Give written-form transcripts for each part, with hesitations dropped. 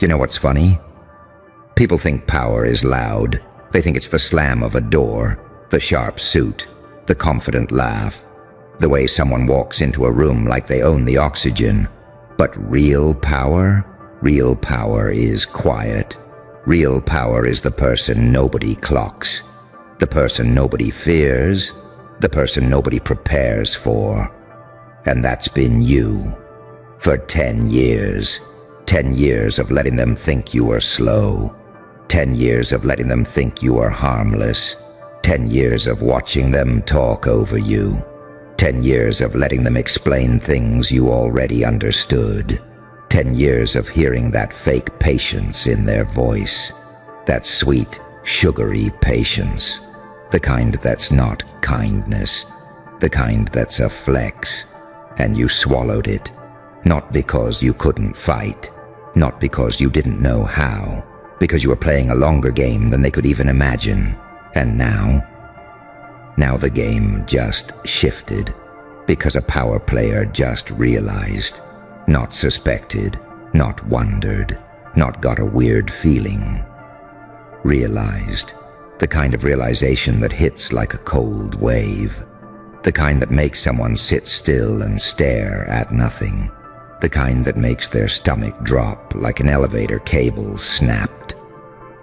You know what's funny? People think power is loud. They think it's the slam of a door, the sharp suit, the confident laugh, the way someone walks into a room like they own the oxygen. But real power is quiet. Real power is the person nobody clocks, the person nobody fears, the person nobody prepares for. And that's been you. For 10 years. 10 years of letting them think you are slow. 10 years of letting them think you are harmless. 10 years of watching them talk over you. 10 years of letting them explain things you already understood. 10 years of hearing that fake patience in their voice. That sweet, sugary patience. The kind that's not kindness. The kind that's a flex. And you swallowed it. Not because you couldn't fight. Not because you didn't know how. Because you were playing a longer game than they could even imagine. And now the game just shifted. Because a power player just realized. Not suspected. Not wondered. Not got a weird feeling. Realized. The kind of realization that hits like a cold wave. The kind that makes someone sit still and stare at nothing. The kind that makes their stomach drop like an elevator cable snapped.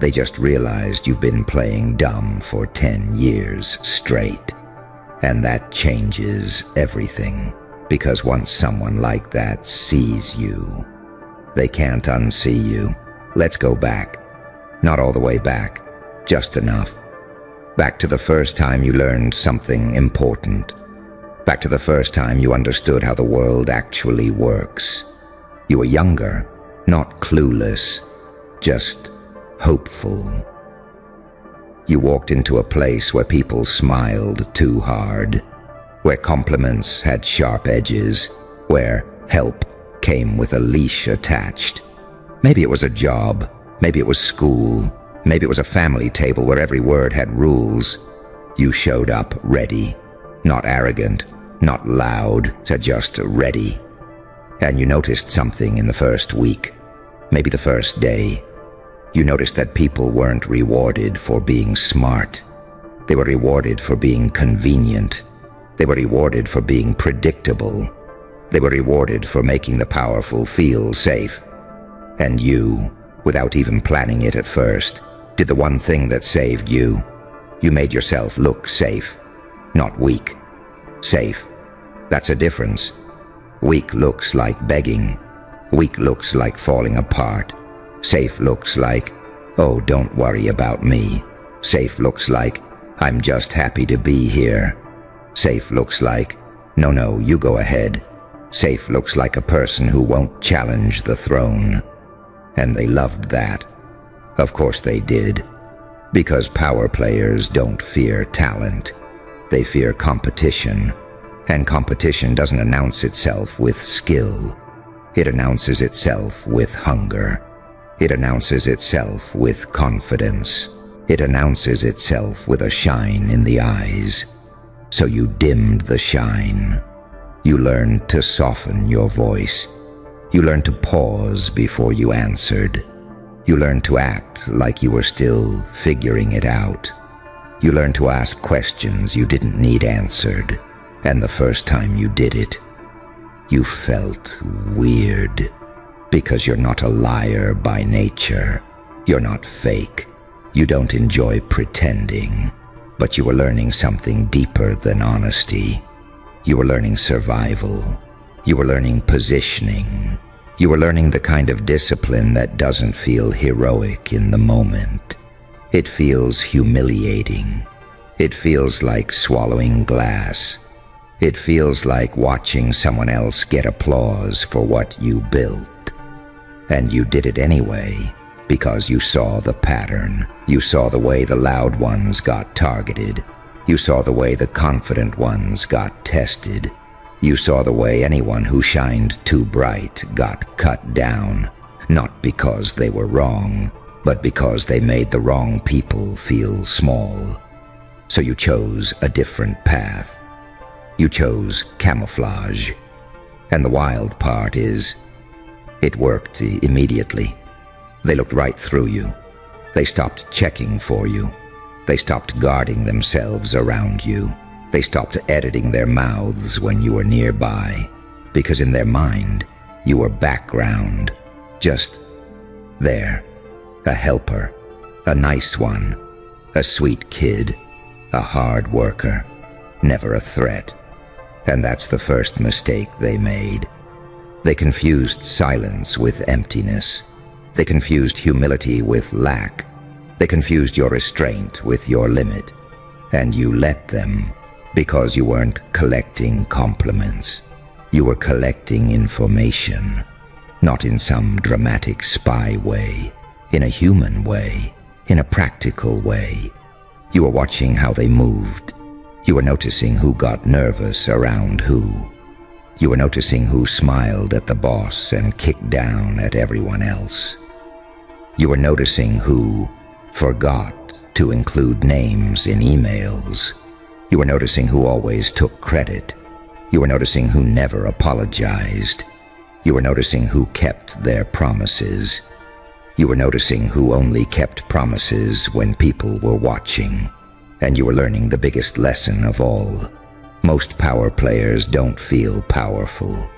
They just realized you've been playing dumb for 10 years straight. And that changes everything. Because once someone like that sees you, they can't unsee you. Let's go back. Not all the way back. Just enough. Back to the first time you learned something important. Back to the first time you understood how the world actually works. You were younger, not clueless, just hopeful. You walked into a place where people smiled too hard, where compliments had sharp edges, where help came with a leash attached. Maybe it was a job, maybe it was school, maybe it was a family table where every word had rules. You showed up ready, not arrogant, not loud, just ready. And you noticed something in the first week, maybe the first day. You noticed that people weren't rewarded for being smart. They were rewarded for being convenient. They were rewarded for being predictable. They were rewarded for making the powerful feel safe. And you, without even planning it at first, did the one thing that saved you. You made yourself look safe, not weak. Safe. That's a difference. Weak looks like begging. Weak looks like falling apart. Safe looks like, oh, don't worry about me. Safe looks like, I'm just happy to be here. Safe looks like, no, you go ahead. Safe looks like a person who won't challenge the throne. And they loved that. Of course they did. Because power players don't fear talent. They fear competition. And competition doesn't announce itself with skill. It announces itself with hunger. It announces itself with confidence. It announces itself with a shine in the eyes. So you dimmed the shine. You learned to soften your voice. You learned to pause before you answered. You learned to act like you were still figuring it out. You learned to ask questions you didn't need answered. And the first time you did it, you felt weird. Because you're not a liar by nature. You're not fake. You don't enjoy pretending. But you were learning something deeper than honesty. You were learning survival. You were learning positioning. You were learning the kind of discipline that doesn't feel heroic in the moment. It feels humiliating. It feels like swallowing glass. It feels like watching someone else get applause for what you built. And you did it anyway, because you saw the pattern. You saw the way the loud ones got targeted. You saw the way the confident ones got tested. You saw the way anyone who shined too bright got cut down, not because they were wrong, but because they made the wrong people feel small. So you chose a different path. You chose camouflage. And the wild part is, it worked immediately. They looked right through you. They stopped checking for you. They stopped guarding themselves around you. They stopped editing their mouths when you were nearby, because in their mind, you were background, just there, a helper, a nice one, a sweet kid, a hard worker, never a threat. And that's the first mistake they made. They confused silence with emptiness. They confused humility with lack. They confused your restraint with your limit. And you let them, because you weren't collecting compliments. You were collecting information, not in some dramatic spy way, in a human way, in a practical way. You were watching how they moved. You were noticing who got nervous around who. You were noticing who smiled at the boss and kicked down at everyone else. You were noticing who forgot to include names in emails. You were noticing who always took credit. You were noticing who never apologized. You were noticing who kept their promises. You were noticing who only kept promises when people were watching. And you were learning the biggest lesson of all. Most power players don't feel powerful.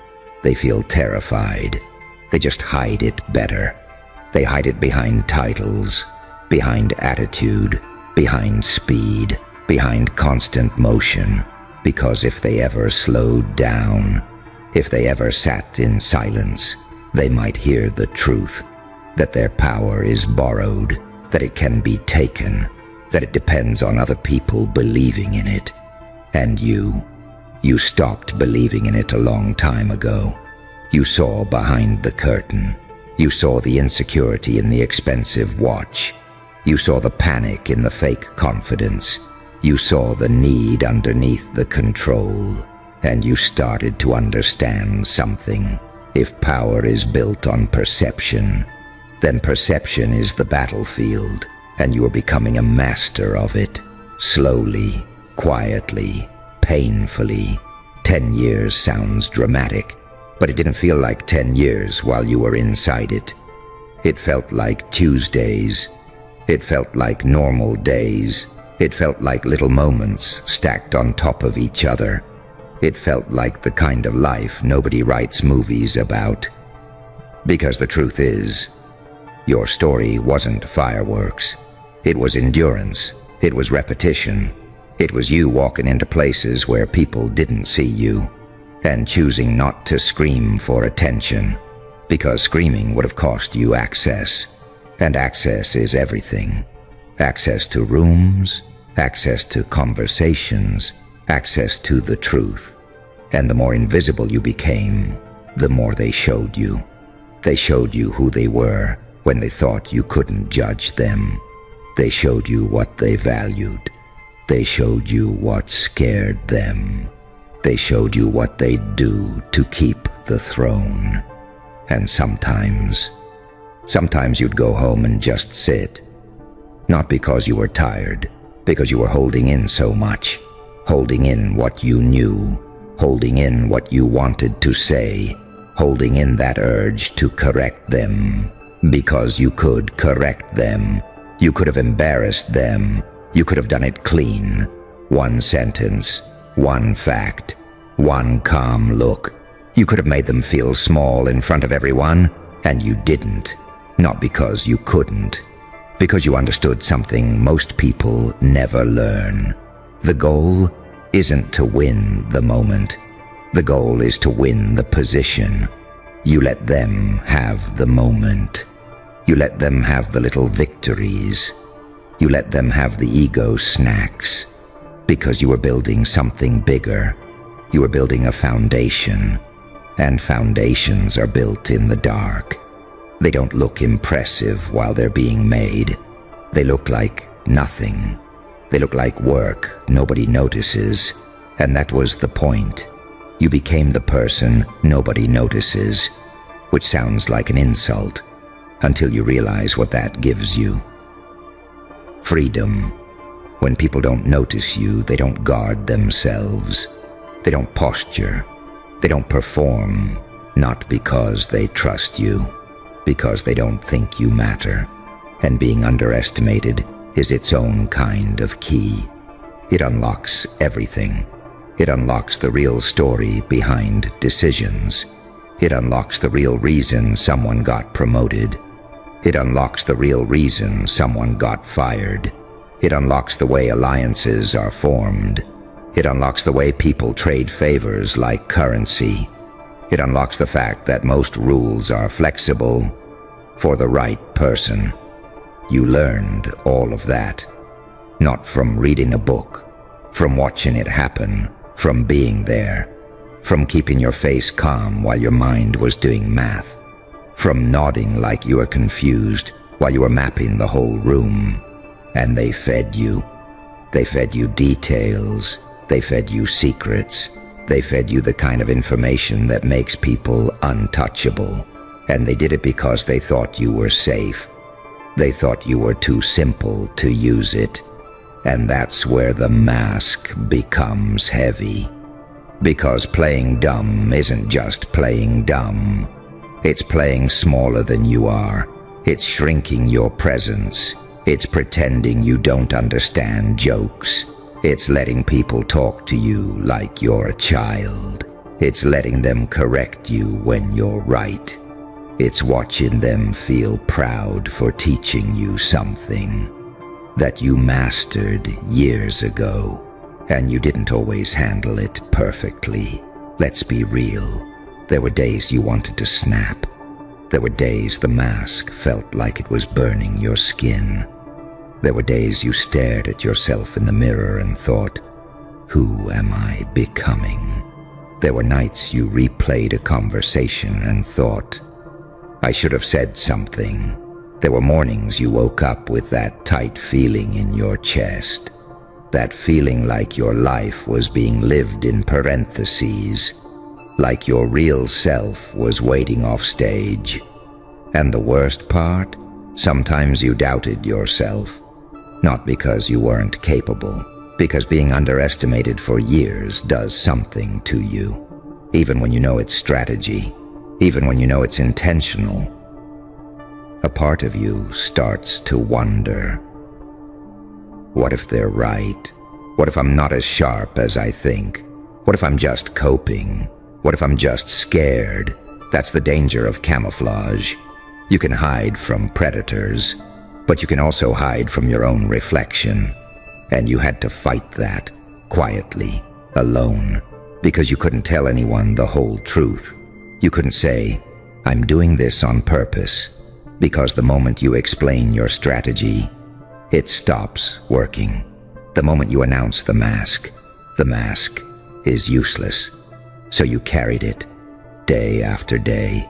They feel terrified. They just hide it better. They hide it behind titles, behind attitude, behind speed, behind constant motion. Because if they ever slowed down, if they ever sat in silence, they might hear the truth, that their power is borrowed, that it can be taken, that it depends on other people believing in it. And you stopped believing in it a long time ago. You saw behind the curtain. You saw the insecurity in the expensive watch. You saw the panic in the fake confidence. You saw the need underneath the control. And you started to understand something. If power is built on perception, then perception is the battlefield. And you are becoming a master of it, slowly, quietly, painfully. 10 years sounds dramatic, but it didn't feel like 10 years while you were inside it. It felt like Tuesdays. It felt like normal days. It felt like little moments stacked on top of each other. It felt like the kind of life nobody writes movies about. Because the truth is, your story wasn't fireworks. It was endurance. It was repetition. It was you walking into places where people didn't see you and choosing not to scream for attention, because screaming would have cost you access. And access is everything. Access to rooms, access to conversations, access to the truth. And the more invisible you became, the more they showed you. They showed you who they were when they thought you couldn't judge them. They showed you what they valued. They showed you what scared them. They showed you what they'd do to keep the throne. And sometimes you'd go home and just sit. Not because you were tired, because you were holding in so much. Holding in what you knew. Holding in what you wanted to say. Holding in that urge to correct them. Because you could correct them. You could have embarrassed them. You could have done it clean. One sentence, one fact, one calm look. You could have made them feel small in front of everyone, and you didn't. Not because you couldn't. Because you understood something most people never learn. The goal isn't to win the moment. The goal is to win the position. You let them have the moment. You let them have the little victories. You let them have the ego snacks. Because you were building something bigger. You were building a foundation. And foundations are built in the dark. They don't look impressive while they're being made. They look like nothing. They look like work nobody notices. And that was the point. You became the person nobody notices, which sounds like an insult, until you realize what that gives you. Freedom. When people don't notice you, they don't guard themselves. They don't posture. They don't perform, not because they trust you, because they don't think you matter. And being underestimated is its own kind of key. It unlocks everything. It unlocks the real story behind decisions. It unlocks the real reason someone got promoted. It unlocks the real reason someone got fired. It unlocks the way alliances are formed. It unlocks the way people trade favors like currency. It unlocks the fact that most rules are flexible for the right person. You learned all of that, not from reading a book, from watching it happen, from being there, from keeping your face calm while your mind was doing math, from nodding like you were confused while you were mapping the whole room. And they fed you. They fed you details. They fed you secrets. They fed you the kind of information that makes people untouchable. And they did it because they thought you were safe. They thought you were too simple to use it. And that's where the mask becomes heavy. Because playing dumb isn't just playing dumb. It's playing smaller than you are. It's shrinking your presence. It's pretending you don't understand jokes. It's letting people talk to you like you're a child. It's letting them correct you when you're right. It's watching them feel proud for teaching you something that you mastered years ago, and you didn't always handle it perfectly. Let's be real. There were days you wanted to snap. There were days the mask felt like it was burning your skin. There were days you stared at yourself in the mirror and thought, who am I becoming? There were nights you replayed a conversation and thought, I should have said something. There were mornings you woke up with that tight feeling in your chest, that feeling like your life was being lived in parentheses, like your real self was waiting off stage. And the worst part? Sometimes you doubted yourself, not because you weren't capable, because being underestimated for years does something to you, even when you know it's strategy, even when you know it's intentional. A part of you starts to wonder, what if they're right? What if I'm not as sharp as I think? What if I'm just coping? What if I'm just scared? That's the danger of camouflage. You can hide from predators, but you can also hide from your own reflection. And you had to fight that, quietly, alone, because you couldn't tell anyone the whole truth. You couldn't say, I'm doing this on purpose, because the moment you explain your strategy, it stops working. The moment you announce the mask is useless. So you carried it, day after day,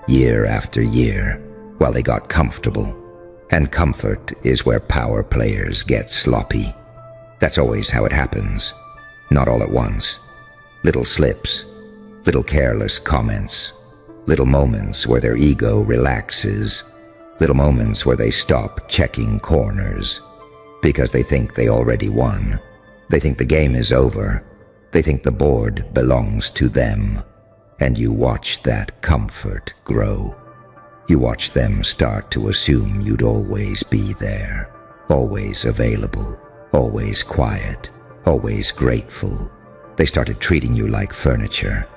year after year, while they got comfortable. And comfort is where power players get sloppy. That's always how it happens. Not all at once. Little slips, little careless comments, little moments where their ego relaxes, little moments where they stop checking corners, because they think they already won. They think the game is over. They think the board belongs to them. And you watch that comfort grow. You watch them start to assume you'd always be there, always available, always quiet, always grateful. They started treating you like furniture,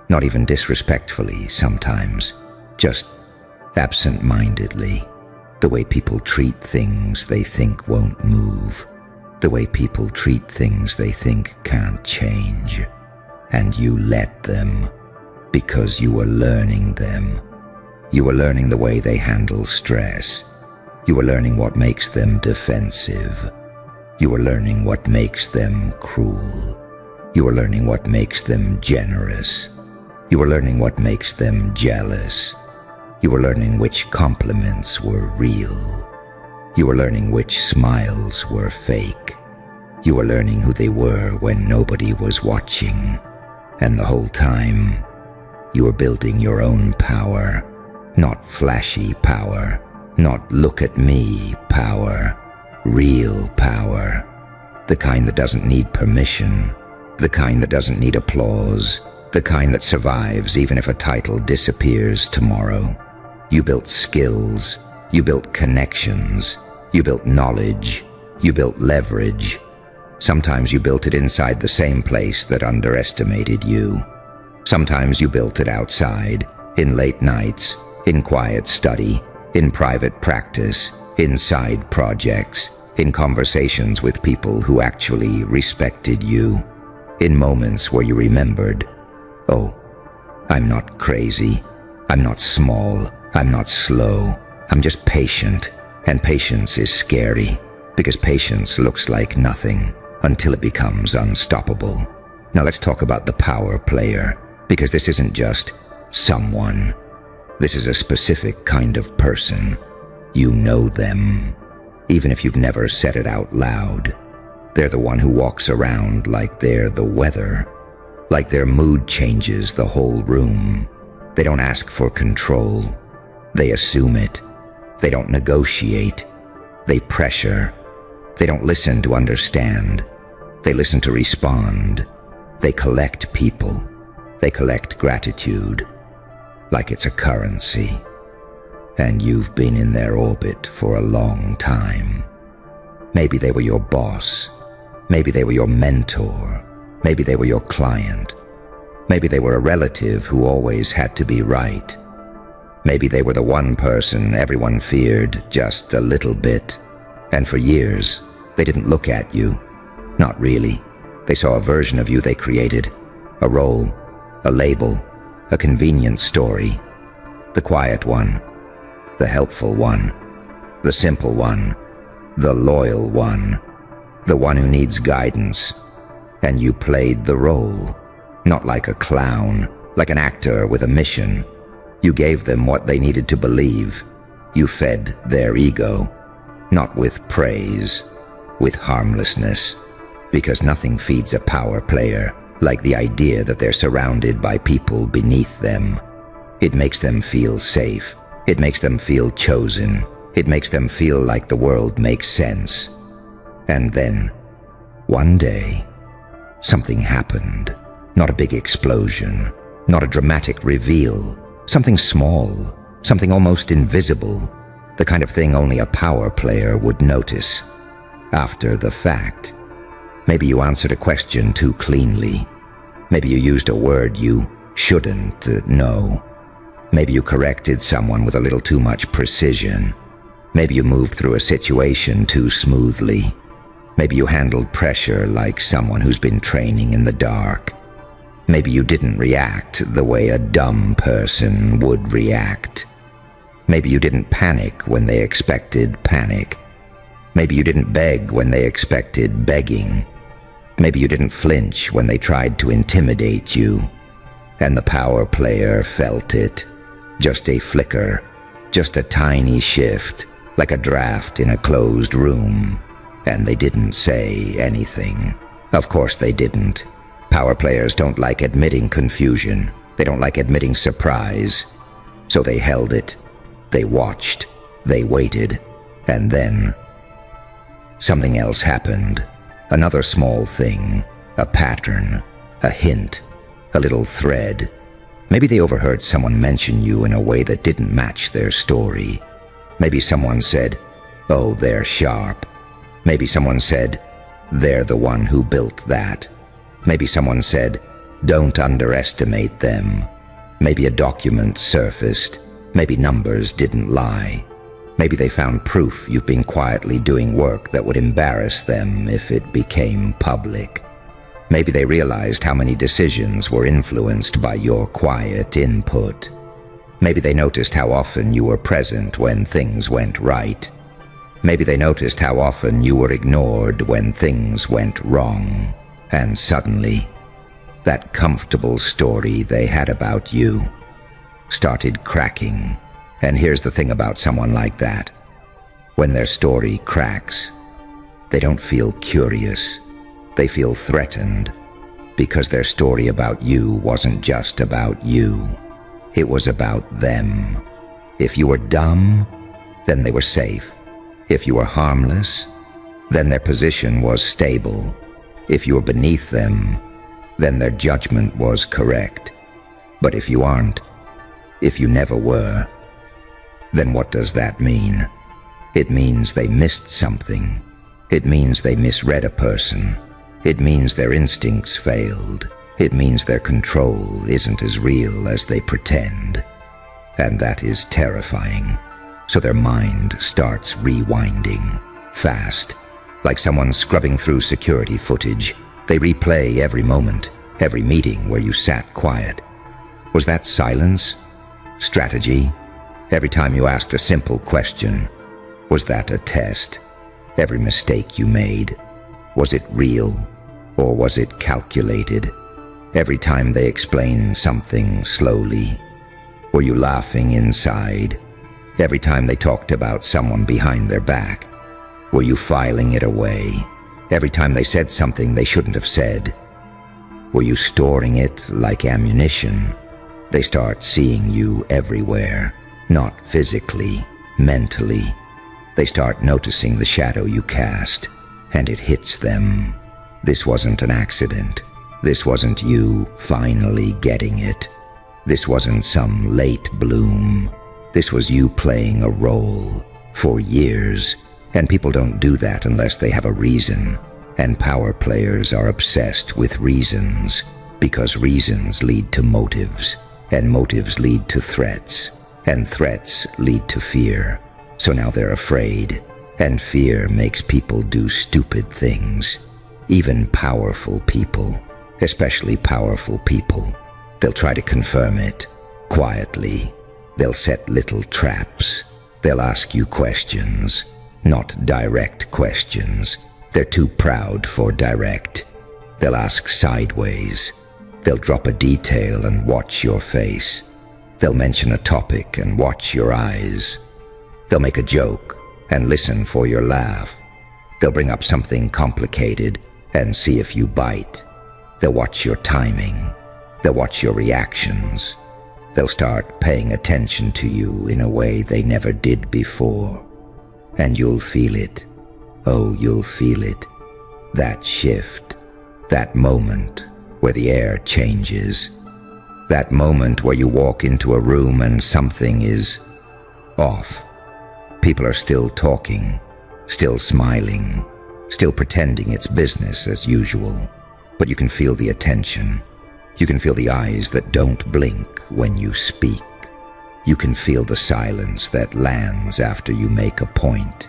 not even disrespectfully sometimes, just absent-mindedly. The way people treat things they think won't move. The way people treat things they think can't change. And you let them, because you were learning them. You were learning the way they handle stress. You were learning what makes them defensive. You were learning what makes them cruel. You were learning what makes them generous. You were learning what makes them jealous. You were learning which compliments were real. You were learning which smiles were fake. You were learning who they were when nobody was watching. And the whole time, you were building your own power. Not flashy power, not look at me power, real power. The kind that doesn't need permission, the kind that doesn't need applause, the kind that survives even if a title disappears tomorrow. You built skills, you built connections, you built knowledge, you built leverage. Sometimes you built it inside the same place that underestimated you. Sometimes you built it outside, in late nights, in quiet study, in private practice, in side projects, in conversations with people who actually respected you, in moments where you remembered, oh, I'm not crazy, I'm not small, I'm not slow, I'm just patient, and patience is scary, because patience looks like nothing until it becomes unstoppable. Now let's talk about the power player, because this isn't just someone. This is a specific kind of person. You know them, even if you've never said it out loud. They're the one who walks around like they're the weather, like their mood changes the whole room. They don't ask for control. They assume it. They don't negotiate. They pressure. They don't listen to understand. They listen to respond. They collect people. They collect gratitude, like it's a currency. And you've been in their orbit for a long time. Maybe they were your boss. Maybe they were your mentor. Maybe they were your client. Maybe they were a relative who always had to be right. Maybe they were the one person everyone feared just a little bit. And for years, they didn't look at you. Not really. They saw a version of you they created. A role, a label, a convenient story. The quiet one, the helpful one, the simple one, the loyal one, the one who needs guidance. And you played the role, not like a clown, like an actor with a mission. You gave them what they needed to believe. You fed their ego, not with praise, with harmlessness, because nothing feeds a power player like the idea that they're surrounded by people beneath them. It makes them feel safe. It makes them feel chosen. It makes them feel like the world makes sense. And then, one day, something happened. Not a big explosion, not a dramatic reveal. Something small, something almost invisible. The kind of thing only a power player would notice. After the fact. Maybe you answered a question too cleanly. Maybe you used a word you shouldn't know. Maybe you corrected someone with a little too much precision. Maybe you moved through a situation too smoothly. Maybe you handled pressure like someone who's been training in the dark. Maybe you didn't react the way a dumb person would react. Maybe you didn't panic when they expected panic. Maybe you didn't beg when they expected begging. Maybe you didn't flinch when they tried to intimidate you. And the power player felt it. Just a flicker, just a tiny shift, like a draft in a closed room. And they didn't say anything. Of course they didn't. Power players don't like admitting confusion. They don't like admitting surprise. So they held it. They watched. They waited. And then something else happened. Another small thing. A pattern. A hint. A little thread. Maybe they overheard someone mention you in a way that didn't match their story. Maybe someone said, "Oh, they're sharp." Maybe someone said, "They're the one who built that." Maybe someone said, "Don't underestimate them." Maybe a document surfaced. Maybe numbers didn't lie. Maybe they found proof you've been quietly doing work that would embarrass them if it became public. Maybe they realized how many decisions were influenced by your quiet input. Maybe they noticed how often you were present when things went right. Maybe they noticed how often you were ignored when things went wrong. And suddenly, that comfortable story they had about you started cracking. And here's the thing about someone like that. When their story cracks, they don't feel curious. They feel threatened, because their story about you wasn't just about you. It was about them. If you were dumb, then they were safe. If you were harmless, then their position was stable. If you were beneath them, then their judgment was correct. But if you aren't, if you never were, Then what does that mean? It means they missed something. It means they misread a person. It means their instincts failed. It means their control isn't as real as they pretend. And that is terrifying. So their mind starts rewinding, fast. Like someone scrubbing through security footage, they replay every moment, every meeting where you sat quiet. Was that silence? Strategy? Every time you asked a simple question, was that a test? Every mistake you made, was it real or was it calculated? Every time they explained something slowly, were you laughing inside? Every time they talked about someone behind their back, were you filing it away? Every time they said something they shouldn't have said, were you storing it like ammunition? They start seeing you everywhere, not physically, mentally. They start noticing the shadow you cast, and it hits them. This wasn't an accident. This wasn't you finally getting it. This wasn't some late bloom. This was you playing a role for years, and people don't do that unless they have a reason, and power players are obsessed with reasons, because reasons lead to motives, and motives lead to threats, and threats lead to fear. So now they're afraid, and fear makes people do stupid things. Even powerful people, especially powerful people, they'll try to confirm it, quietly. They'll set little traps. They'll ask you questions, not direct questions. They're too proud for direct. They'll ask sideways. They'll drop a detail and watch your face. They'll mention a topic and watch your eyes. They'll make a joke and listen for your laugh. They'll bring up something complicated and see if you bite. They'll watch your timing. They'll watch your reactions. They'll start paying attention to you in a way they never did before. And you'll feel it. Oh, you'll feel it. That shift. That moment where the air changes. That moment where you walk into a room and something is off. People are still talking, still smiling, still pretending it's business as usual. But you can feel the attention. You can feel the eyes that don't blink when you speak. You can feel the silence that lands after you make a point.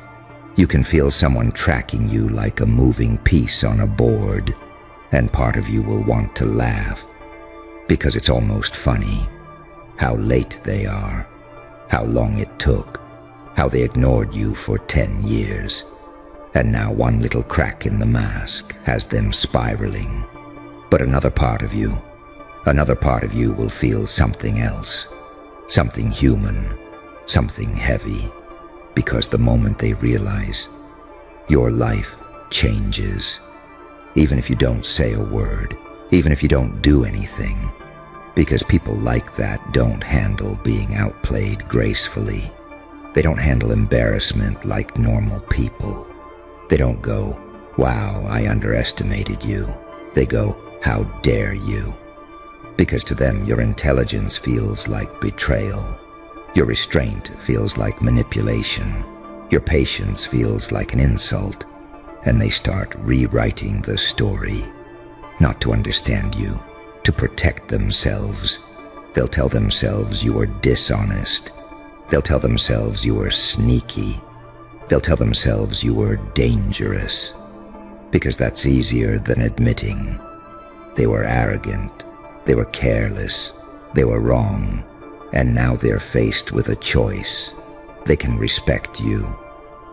You can feel someone tracking you like a moving piece on a board, and part of you will want to laugh, because it's almost funny how late they are, how long it took, how they ignored you for 10 years, and now one little crack in the mask has them spiraling. But another part of you will feel something else, something human, something heavy, because the moment they realize your life changes, even if you don't say a word, even if you don't do anything, because people like that don't handle being outplayed gracefully. They don't handle embarrassment like normal people. They don't go, "Wow, I underestimated you." They go, "How dare you?" Because to them, your intelligence feels like betrayal. Your restraint feels like manipulation. Your patience feels like an insult. And they start rewriting the story, not to understand you, to protect themselves. They'll tell themselves you are dishonest. They'll tell themselves you are sneaky. They'll tell themselves you were dangerous, because that's easier than admitting. They were arrogant. They were careless. They were wrong. And now they're faced with a choice. They can respect you,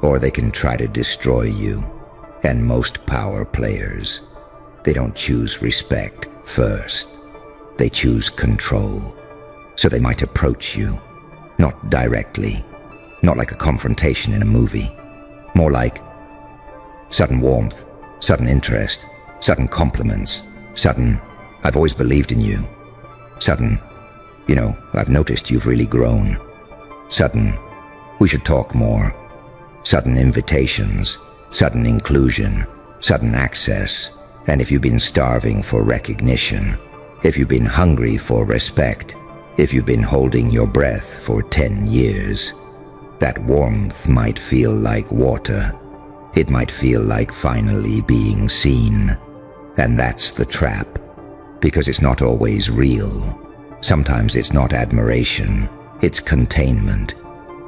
or they can try to destroy you. And most power players, they don't choose respect first. They choose control. So they might approach you, not directly, not like a confrontation in a movie, more like sudden warmth, sudden interest, sudden compliments, sudden, "I've always believed in you," sudden, "I've noticed you've really grown," sudden, "We should talk more," sudden invitations, sudden inclusion, sudden access. And if you've been starving for recognition, if you've been hungry for respect, if you've been holding your breath for 10 years, That warmth might feel like water. It might feel like finally being seen. And that's the trap, because it's not always real. Sometimes it's not admiration, it's containment.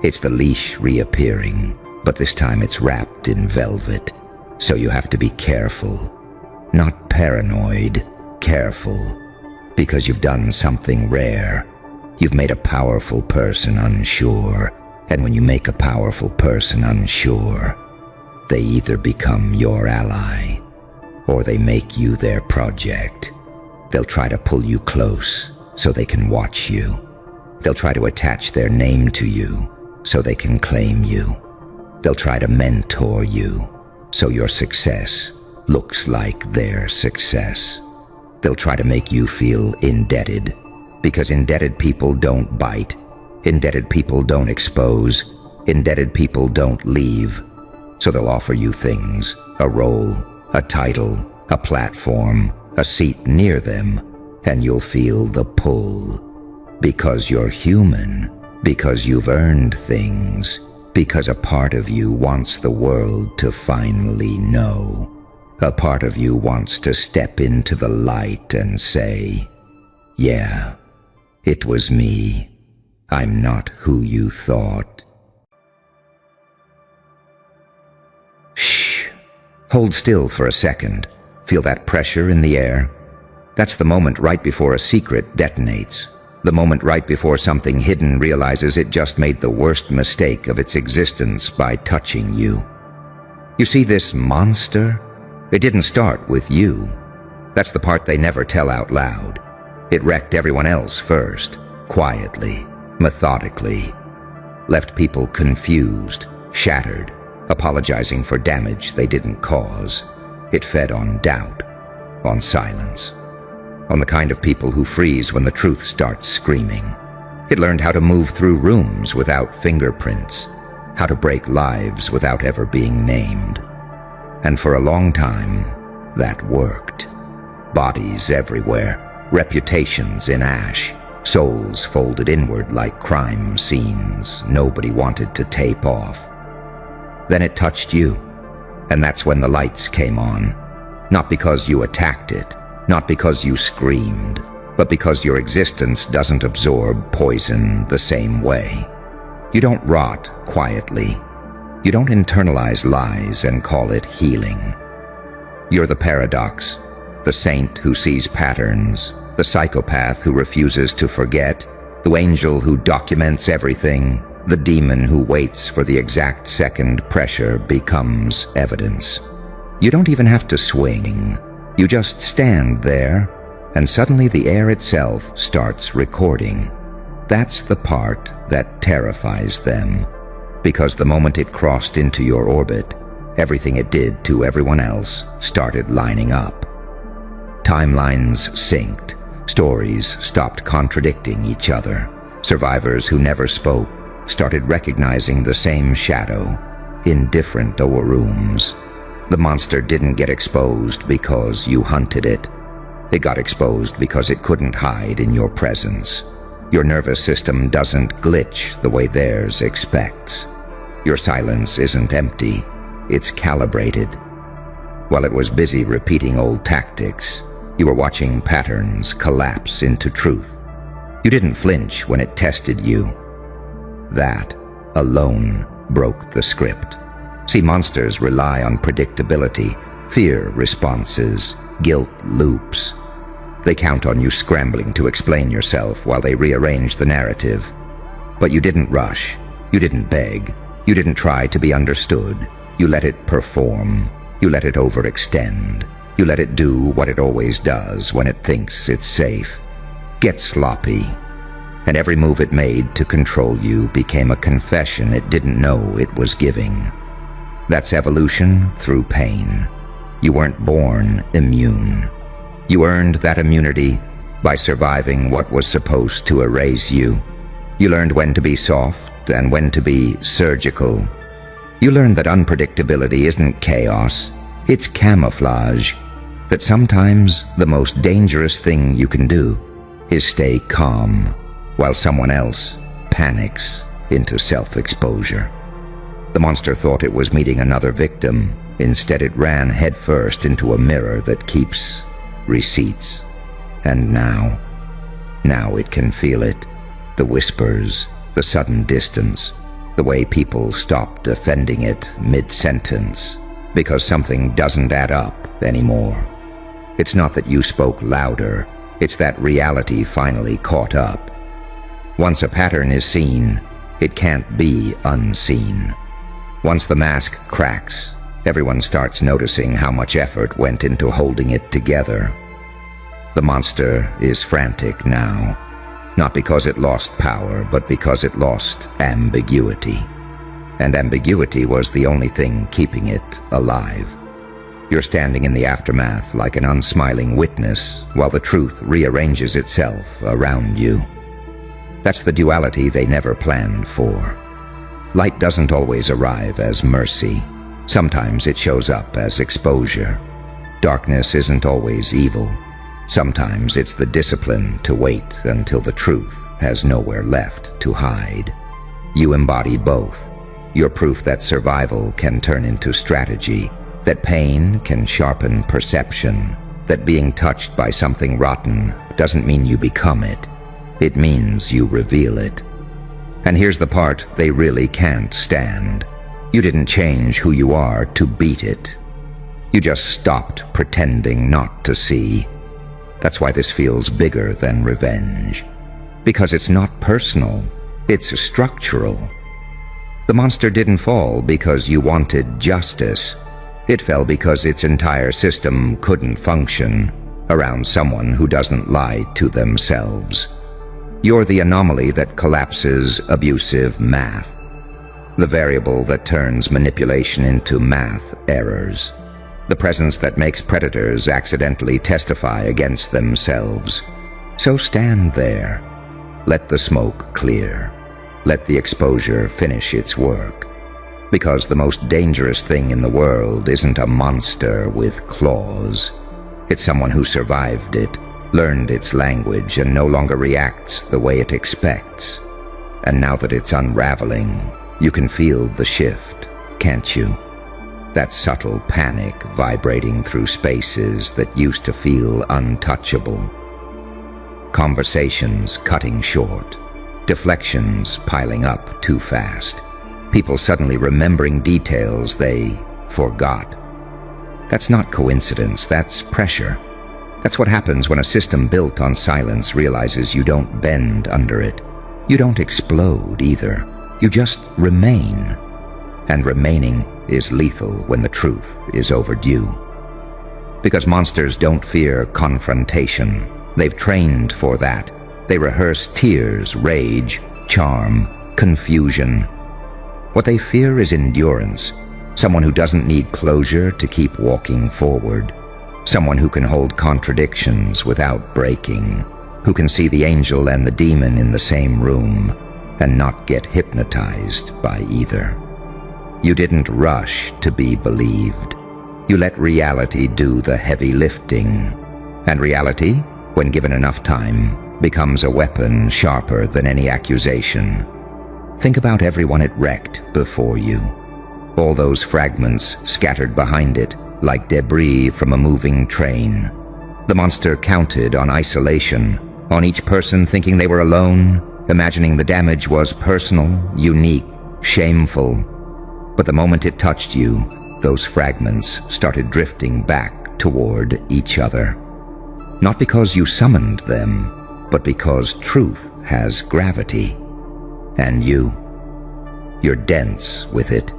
It's the leash reappearing, but this time it's wrapped in velvet. So you have to be careful. Not paranoid, careful. Because you've done something rare. You've made a powerful person unsure. And when you make a powerful person unsure, they either become your ally, or they make you their project. They'll try to pull you close so they can watch you. They'll try to attach their name to you so they can claim you. They'll try to mentor you so your success looks like their success. They'll try to make you feel indebted, because indebted people don't bite. Indebted people don't expose. Indebted people don't leave. So they'll offer you things, a role, a title, a platform, a seat near them, and you'll feel the pull. Because you're human, because you've earned things, because a part of you wants the world to finally know. A part of you wants to step into the light and say, yeah, it was me. I'm not who you thought. Shh. Hold still for a second. Feel that pressure in the air? That's the moment right before a secret detonates. The moment right before something hidden realizes it just made the worst mistake of its existence by touching you. You see this monster? It didn't start with you. That's the part they never tell out loud. It wrecked everyone else first, quietly, methodically. Left people confused, shattered, apologizing for damage they didn't cause. It fed on doubt, on silence, on the kind of people who freeze when the truth starts screaming. It learned how to move through rooms without fingerprints, how to break lives without ever being named. And for a long time, that worked. Bodies everywhere, reputations in ash, souls folded inward like crime scenes nobody wanted to tape off. Then it touched you, and that's when the lights came on. Not because you attacked it, not because you screamed, but because your existence doesn't absorb poison the same way. You don't rot quietly. You don't internalize lies and call it healing. You're the paradox, the saint who sees patterns, the psychopath who refuses to forget, the angel who documents everything, the demon who waits for the exact second pressure becomes evidence. You don't even have to swing. You just stand there, and suddenly the air itself starts recording. That's the part that terrifies them, because the moment it crossed into your orbit, everything it did to everyone else started lining up. Timelines synced. Stories stopped contradicting each other. Survivors who never spoke started recognizing the same shadow in different rooms. The monster didn't get exposed because you hunted it. It got exposed because it couldn't hide in your presence. Your nervous system doesn't glitch the way theirs expects. Your silence isn't empty, it's calibrated. While it was busy repeating old tactics, you were watching patterns collapse into truth. You didn't flinch when it tested you. That alone broke the script. See, monsters rely on predictability, fear responses, guilt loops. They count on you scrambling to explain yourself while they rearrange the narrative. But you didn't rush. You didn't beg. You didn't try to be understood. You let it perform. You let it overextend. You let it do what it always does when it thinks it's safe. Get sloppy. And every move it made to control you became a confession it didn't know it was giving. That's evolution through pain. You weren't born immune. You earned that immunity by surviving what was supposed to erase you. You learned when to be soft and when to be surgical. You learned that unpredictability isn't chaos, it's camouflage. That sometimes the most dangerous thing you can do is stay calm while someone else panics into self-exposure. The monster thought it was meeting another victim. Instead, it ran headfirst into a mirror that keeps receipts. And now it can feel it. The whispers, the sudden distance, the way people stop defending it mid-sentence because something doesn't add up anymore. It's not that you spoke louder, it's that reality finally caught up. Once a pattern is seen, it can't be unseen. Once the mask cracks, everyone starts noticing how much effort went into holding it together. The monster is frantic now, not because it lost power, but because it lost ambiguity. And ambiguity was the only thing keeping it alive. You're standing in the aftermath like an unsmiling witness while the truth rearranges itself around you. That's the duality they never planned for. Light doesn't always arrive as mercy. Sometimes it shows up as exposure. Darkness isn't always evil. Sometimes it's the discipline to wait until the truth has nowhere left to hide. You embody both. You're proof that survival can turn into strategy, that pain can sharpen perception, that being touched by something rotten doesn't mean you become it. It means you reveal it. And here's the part they really can't stand. You didn't change who you are to beat it. You just stopped pretending not to see. That's why this feels bigger than revenge. Because it's not personal, it's structural. The monster didn't fall because you wanted justice. It fell because its entire system couldn't function around someone who doesn't lie to themselves. You're the anomaly that collapses abusive math, the variable that turns manipulation into math errors, the presence that makes predators accidentally testify against themselves. So stand there. Let the smoke clear. Let the exposure finish its work. Because the most dangerous thing in the world isn't a monster with claws. It's someone who survived it, learned its language, and no longer reacts the way it expects. And now that it's unraveling, you can feel the shift, can't you? That subtle panic vibrating through spaces that used to feel untouchable. Conversations cutting short, deflections piling up too fast, people suddenly remembering details they forgot. That's not coincidence, that's pressure. That's what happens when a system built on silence realizes you don't bend under it. You don't explode either. You just remain. And remaining is lethal when the truth is overdue. Because monsters don't fear confrontation. They've trained for that. They rehearse tears, rage, charm, confusion. What they fear is endurance. Someone who doesn't need closure to keep walking forward. Someone who can hold contradictions without breaking. Who can see the angel and the demon in the same room and not get hypnotized by either. You didn't rush to be believed. You let reality do the heavy lifting. And reality, when given enough time, becomes a weapon sharper than any accusation. Think about everyone it wrecked before you. All those fragments scattered behind it like debris from a moving train. The monster counted on isolation, on each person thinking they were alone, imagining the damage was personal, unique, shameful. But the moment it touched you, those fragments started drifting back toward each other. Not because you summoned them, but because truth has gravity. And you're dense with it.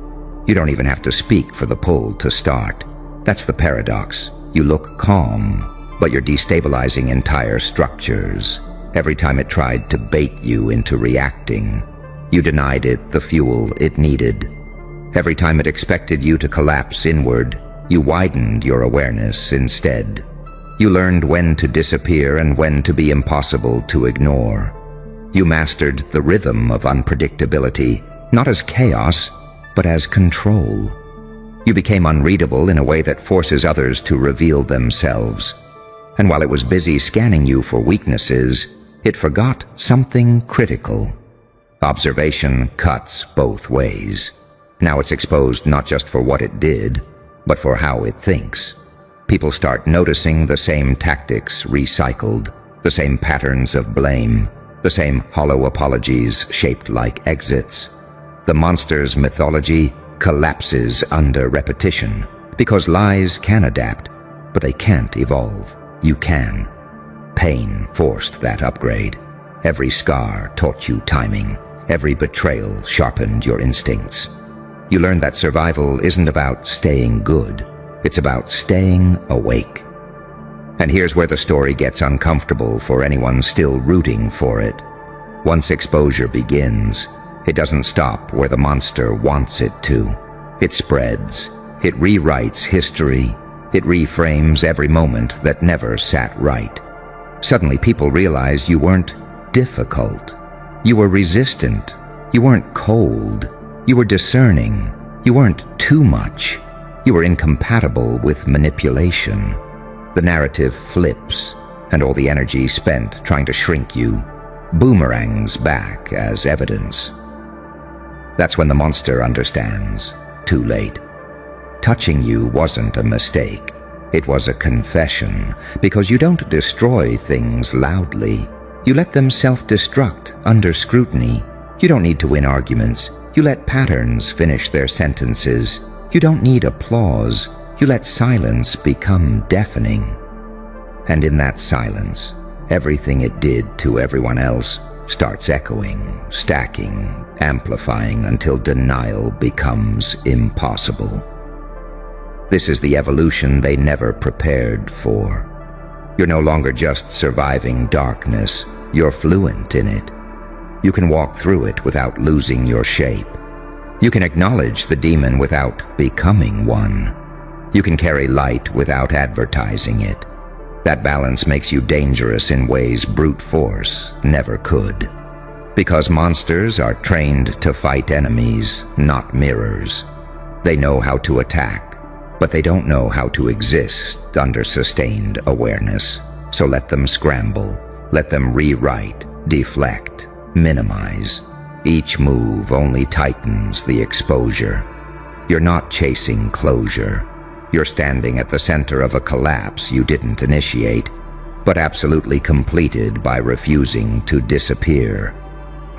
You don't even have to speak for the pull to start. That's the paradox. You look calm, but you're destabilizing entire structures. Every time it tried to bait you into reacting, you denied it the fuel it needed. Every time it expected you to collapse inward, you widened your awareness instead. You learned when to disappear and when to be impossible to ignore. You mastered the rhythm of unpredictability, not as chaos, but as control. You became unreadable in a way that forces others to reveal themselves. And while it was busy scanning you for weaknesses, it forgot something critical. Observation cuts both ways. Now it's exposed not just for what it did, but for how it thinks. People start noticing the same tactics recycled, the same patterns of blame, the same hollow apologies shaped like exits. The monster's mythology collapses under repetition, because lies can adapt, but they can't evolve. You can. Pain forced that upgrade. Every scar taught you timing. Every betrayal sharpened your instincts. You learned that survival isn't about staying good. It's about staying awake. And here's where the story gets uncomfortable for anyone still rooting for it. Once exposure begins, it doesn't stop where the monster wants it to. It spreads. It rewrites history. It reframes every moment that never sat right. Suddenly people realize you weren't difficult. You were resistant. You weren't cold. You were discerning. You weren't too much. You were incompatible with manipulation. The narrative flips, and all the energy spent trying to shrink you boomerangs back as evidence. That's when the monster understands. Too late. Touching you wasn't a mistake. It was a confession, because you don't destroy things loudly. You let them self-destruct under scrutiny. You don't need to win arguments. You let patterns finish their sentences. You don't need applause. You let silence become deafening. And in that silence, everything it did to everyone else starts echoing, stacking, amplifying until denial becomes impossible. This is the evolution they never prepared for. You're no longer just surviving darkness, you're fluent in it. You can walk through it without losing your shape. You can acknowledge the demon without becoming one. You can carry light without advertising it. That balance makes you dangerous in ways brute force never could. Because monsters are trained to fight enemies, not mirrors. They know how to attack, but they don't know how to exist under sustained awareness. So let them scramble, let them rewrite, deflect, minimize. Each move only tightens the exposure. You're not chasing closure. You're standing at the center of a collapse you didn't initiate, but absolutely completed by refusing to disappear.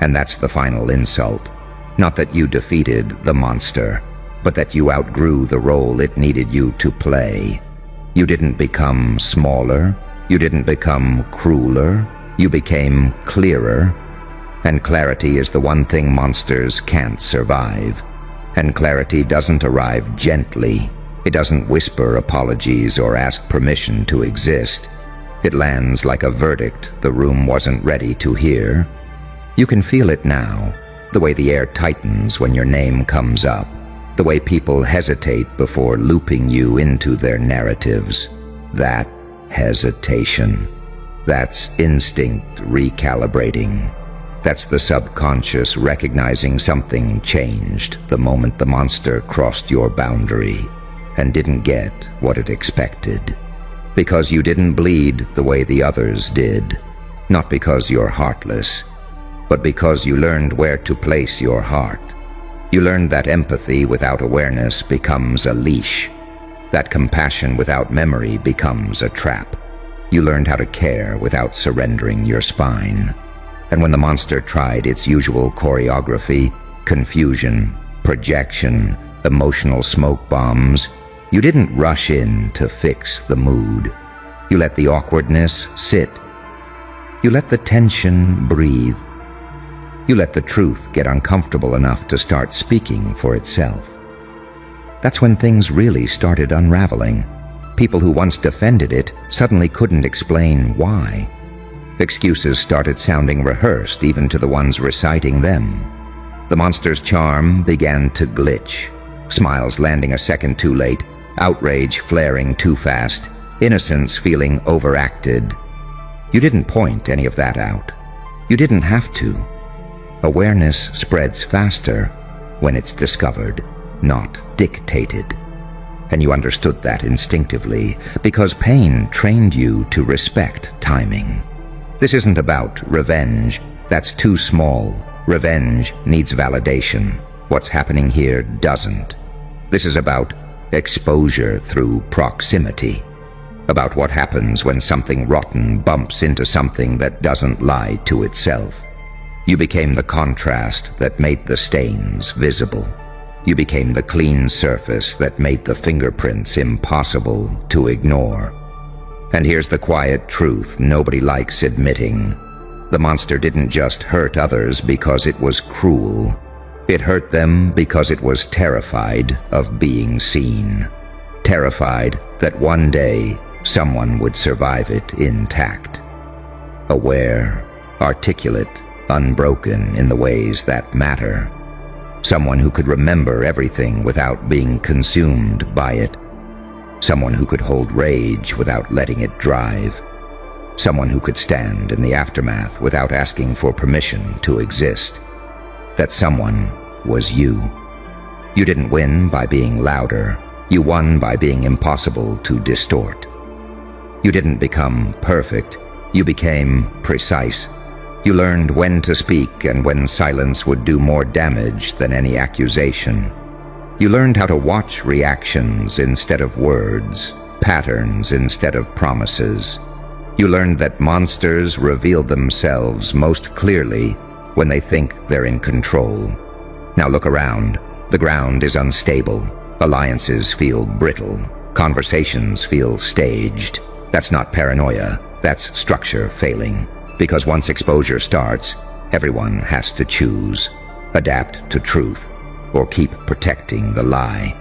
And that's the final insult. Not that you defeated the monster, but that you outgrew the role it needed you to play. You didn't become smaller. You didn't become crueler. You became clearer. And clarity is the one thing monsters can't survive. And clarity doesn't arrive gently. It doesn't whisper apologies or ask permission to exist. It lands like a verdict the room wasn't ready to hear. You can feel it now, the way the air tightens when your name comes up, the way people hesitate before looping you into their narratives. That hesitation. That's instinct recalibrating. That's the subconscious recognizing something changed the moment the monster crossed your boundary and didn't get what it expected. Because you didn't bleed the way the others did. Not because you're heartless, but because you learned where to place your heart. You learned that empathy without awareness becomes a leash. That compassion without memory becomes a trap. You learned how to care without surrendering your spine. And when the monster tried its usual choreography, confusion, projection, emotional smoke bombs, you didn't rush in to fix the mood. You let the awkwardness sit. You let the tension breathe. You let the truth get uncomfortable enough to start speaking for itself. That's when things really started unraveling. People who once defended it suddenly couldn't explain why. Excuses started sounding rehearsed even to the ones reciting them. The monster's charm began to glitch, smiles landing a second too late, outrage flaring too fast, innocence feeling overacted. You didn't point any of that out. You didn't have to. Awareness spreads faster when it's discovered, not dictated. And you understood that instinctively because pain trained you to respect timing. This isn't about revenge. That's too small. Revenge needs validation. What's happening here doesn't. This is about exposure through proximity. About what happens when something rotten bumps into something that doesn't lie to itself. You became the contrast that made the stains visible. You became the clean surface that made the fingerprints impossible to ignore. And here's the quiet truth nobody likes admitting. The monster didn't just hurt others because it was cruel. It hurt them because it was terrified of being seen. Terrified that one day someone would survive it intact. Aware, articulate, unbroken in the ways that matter. Someone who could remember everything without being consumed by it. Someone who could hold rage without letting it drive. Someone who could stand in the aftermath without asking for permission to exist. That someone was you. You didn't win by being louder. You won by being impossible to distort. You didn't become perfect. You became precise. You learned when to speak and when silence would do more damage than any accusation. You learned how to watch reactions instead of words, patterns instead of promises. You learned that monsters reveal themselves most clearly when they think they're in control. Now look around. The ground is unstable. Alliances feel brittle. Conversations feel staged. That's not paranoia. That's structure failing. Because once exposure starts, everyone has to choose. Adapt to truth, or keep protecting the lie.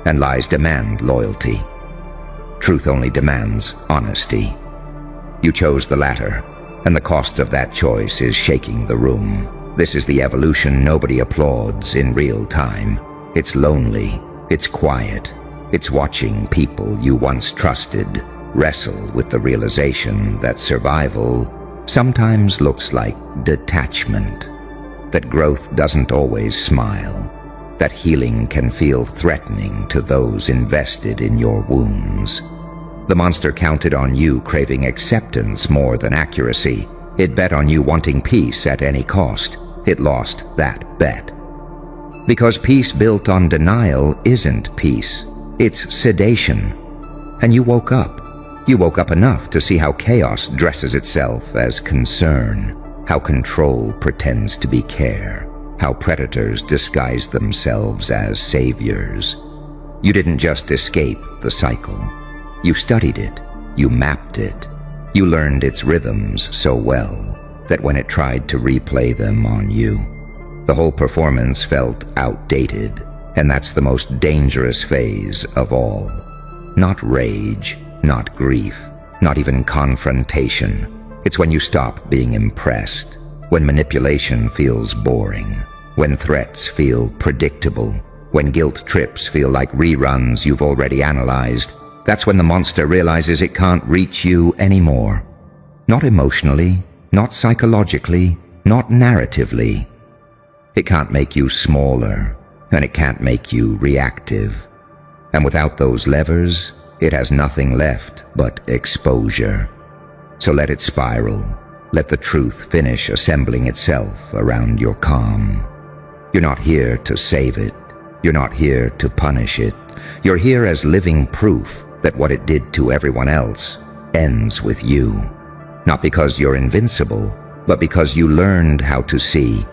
And lies demand loyalty. Truth only demands honesty. You chose the latter, and the cost of that choice is shaking the room. This is the evolution nobody applauds in real time. It's lonely. It's quiet. It's watching people you once trusted wrestle with the realization that survival sometimes looks like detachment, that growth doesn't always smile, that healing can feel threatening to those invested in your wounds. The monster counted on you craving acceptance more than accuracy. It bet on you wanting peace at any cost. It lost that bet. Because peace built on denial isn't peace, it's sedation. And you woke up. You woke up enough to see how chaos dresses itself as concern, how control pretends to be care, how predators disguise themselves as saviors. You didn't just escape the cycle. You studied it. You mapped it. You learned its rhythms so well that when it tried to replay them on you, the whole performance felt outdated, and that's the most dangerous phase of all. Not rage, not grief, not even confrontation. It's when you stop being impressed, when manipulation feels boring, when threats feel predictable, when guilt trips feel like reruns you've already analyzed. That's when the monster realizes it can't reach you anymore. Not emotionally, not psychologically, not narratively. It can't make you smaller, and it can't make you reactive. And without those levers, it has nothing left but exposure. So let it spiral. Let the truth finish assembling itself around your calm. You're not here to save it. You're not here to punish it. You're here as living proof that what it did to everyone else ends with you. Not because you're invincible, but because you learned how to see.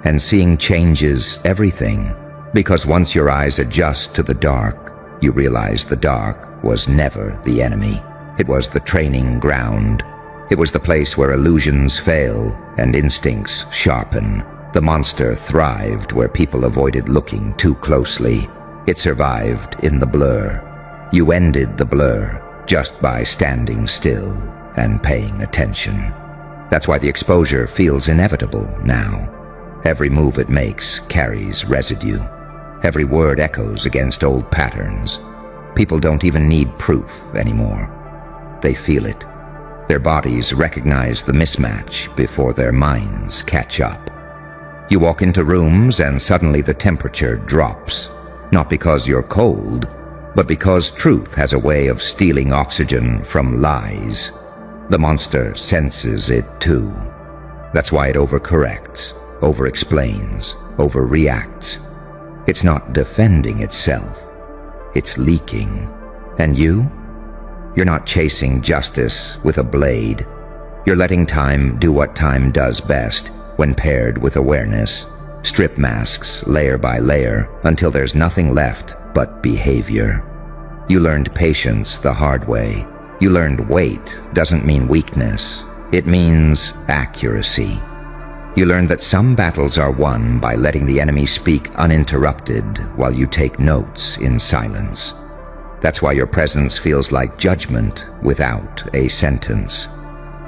And seeing changes everything. Because once your eyes adjust to the dark, you realize the dark was never the enemy. It was the training ground. It was the place where illusions fail and instincts sharpen. The monster thrived where people avoided looking too closely. It survived in the blur. You ended the blur just by standing still and paying attention. That's why the exposure feels inevitable now. Every move it makes carries residue. Every word echoes against old patterns. People don't even need proof anymore. They feel it. Their bodies recognize the mismatch before their minds catch up. You walk into rooms and suddenly the temperature drops. Not because you're cold, but because truth has a way of stealing oxygen from lies. The monster senses it too. That's why it overcorrects. over-explains, overreacts. It's not defending itself. It's leaking. And you? You're not chasing justice with a blade. You're letting time do what time does best when paired with awareness. Strip masks layer by layer until there's nothing left but behavior. You learned patience the hard way. You learned wait doesn't mean weakness. It means accuracy. You learned that some battles are won by letting the enemy speak uninterrupted while you take notes in silence. That's why your presence feels like judgment without a sentence.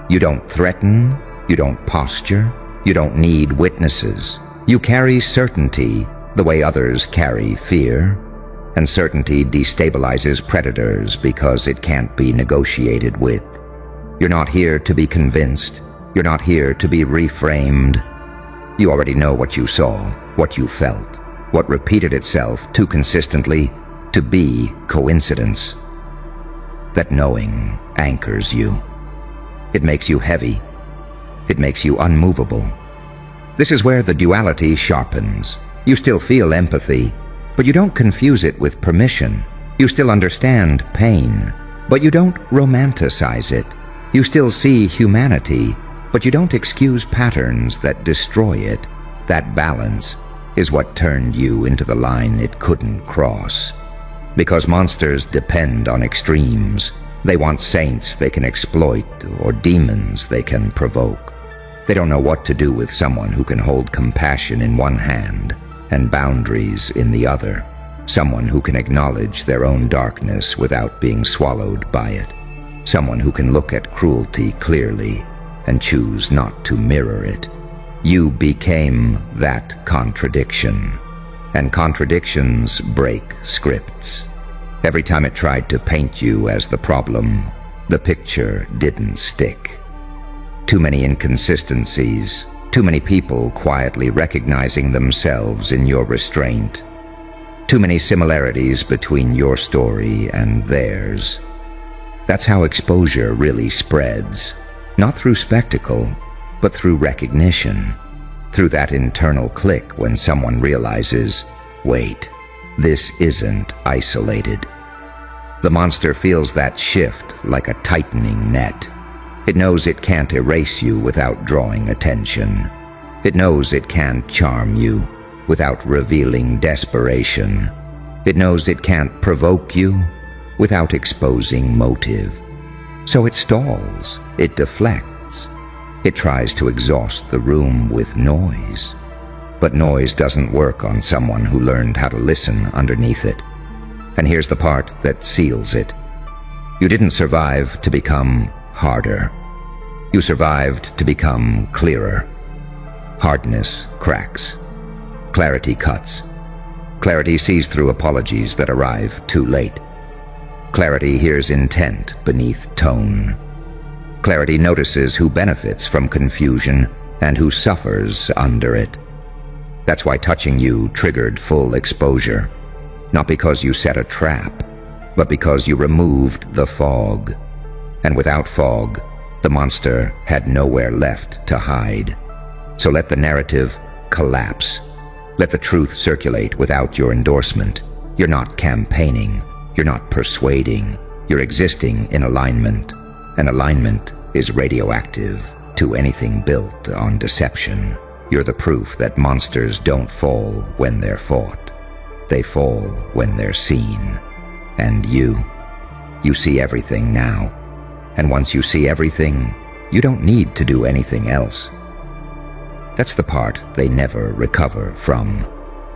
You don't threaten, you don't posture, you don't need witnesses. You carry certainty the way others carry fear, and certainty destabilizes predators because it can't be negotiated with. You're not here to be convinced. You're not here to be reframed. You already know what you saw, what you felt, what repeated itself too consistently to be coincidence. That knowing anchors you. It makes you heavy. It makes you unmovable. This is where the duality sharpens. You still feel empathy, but you don't confuse it with permission. You still understand pain, but you don't romanticize it. You still see humanity, but you don't excuse patterns that destroy it. That balance is what turned you into the line it couldn't cross. Because monsters depend on extremes. They want saints they can exploit or demons they can provoke. They don't know what to do with someone who can hold compassion in one hand and boundaries in the other. Someone who can acknowledge their own darkness without being swallowed by it. Someone who can look at cruelty clearly and choose not to mirror it. You became that contradiction. And contradictions break scripts. Every time it tried to paint you as the problem, the picture didn't stick. Too many inconsistencies, too many people quietly recognizing themselves in your restraint. Too many similarities between your story and theirs. That's how exposure really spreads. Not through spectacle, but through recognition. Through that internal click when someone realizes, wait, this isn't isolated. The monster feels that shift like a tightening net. It knows it can't erase you without drawing attention. It knows it can't charm you without revealing desperation. It knows it can't provoke you without exposing motive. So it stalls, it deflects. It tries to exhaust the room with noise. But noise doesn't work on someone who learned how to listen underneath it. And here's the part that seals it. You didn't survive to become harder. You survived to become clearer. Hardness cracks. Clarity cuts. Clarity sees through apologies that arrive too late. Clarity hears intent beneath tone. Clarity notices who benefits from confusion and who suffers under it. That's why touching you triggered full exposure. Not because you set a trap, but because you removed the fog. And without fog, the monster had nowhere left to hide. So let the narrative collapse. Let the truth circulate without your endorsement. You're not campaigning. You're not persuading. You're existing in alignment. And alignment is radioactive to anything built on deception. You're the proof that monsters don't fall when they're fought. They fall when they're seen. And you see everything now. And once you see everything, you don't need to do anything else. That's the part they never recover from.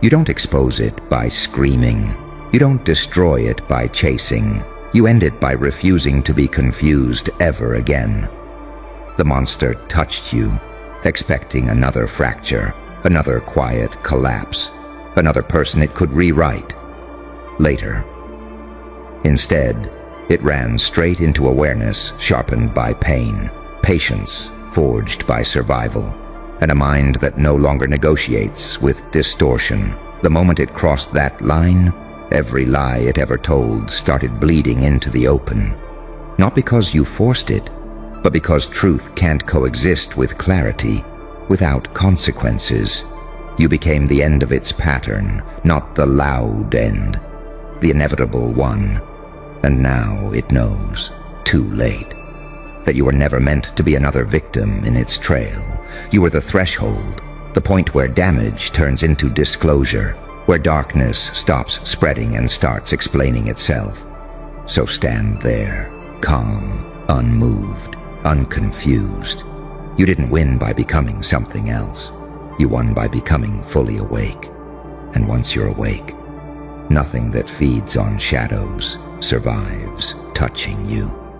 You don't expose it by screaming. You don't destroy it by chasing. You end it by refusing to be confused ever again. The monster touched you, expecting another fracture, another quiet collapse, another person it could rewrite later. Instead, it ran straight into awareness sharpened by pain, patience forged by survival, and a mind that no longer negotiates with distortion. The moment it crossed that line, every lie it ever told started bleeding into the open. Not because you forced it, but because truth can't coexist with clarity. without consequences. You became the end of its pattern, not the loud end, the inevitable one. And now it knows, too late, that you were never meant to be another victim in its trail. You were the threshold, the point where damage turns into disclosure, where darkness stops spreading and starts explaining itself. So stand there, calm, unmoved, unconfused. You didn't win by becoming something else. You won by becoming fully awake. And once you're awake, nothing that feeds on shadows survives touching you.